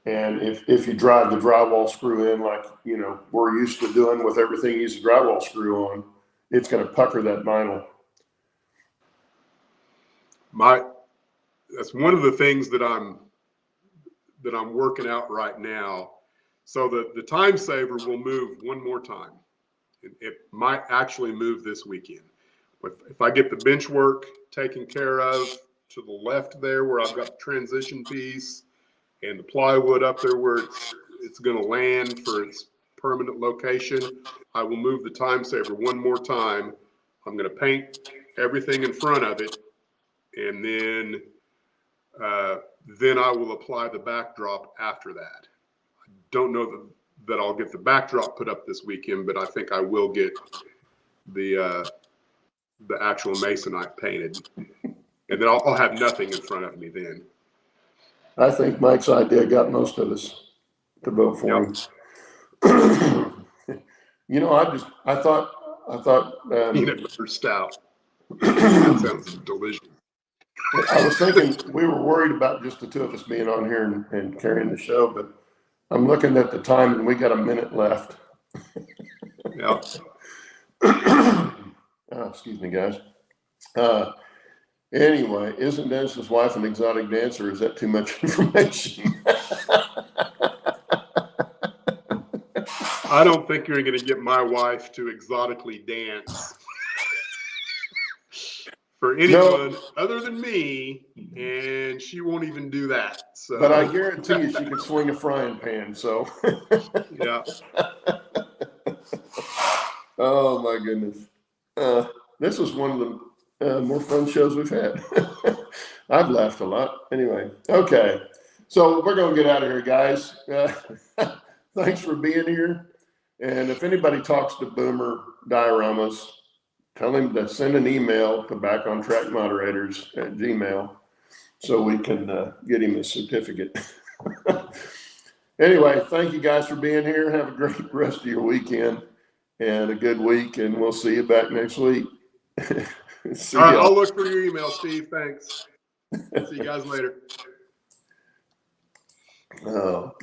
And if you drive the drywall screw in like we're used to doing with everything you use a drywall screw on, it's going to pucker that vinyl. That's one of the things that I'm working out right now. So the time saver will move one more time. It might actually move this weekend. But if I get the bench work taken care of to the left there where I've got the transition piece and the plywood up there where it's going to land for its permanent location, I will move the time saver one more time. I'm going to paint everything in front of it. And then I will apply the backdrop after that. I don't know that I'll get the backdrop put up this weekend, but I think I will get the actual masonite painted, and then I'll have nothing in front of me then. I think Mike's idea got most of us to vote for him. I thought peanut butter stout. That sounds delicious. I was thinking we were worried about just the two of us being on here and carrying the show, but I'm looking at the time and we got a minute left. Yeah. Excuse me, guys. Anyway, isn't Dennis's wife an exotic dancer? Is that too much information? I don't think you're going to get my wife to exotically dance for anyone other than me, and she won't even do that. So. But I guarantee you she can swing a frying pan, so. Yeah. Oh, my goodness. This was one of the more fun shows we've had. I've laughed a lot. Anyway, okay. So we're going to get out of here, guys. Thanks for being here. And if anybody talks to Boomer Dioramas, tell him to send an email to backontrackmoderators@gmail.com so we can get him a certificate. Anyway, thank you guys for being here. Have a great rest of your weekend and a good week, and we'll see you back next week. See All right, y'all. I'll look for your email, Steve. Thanks. See you guys later. Oh.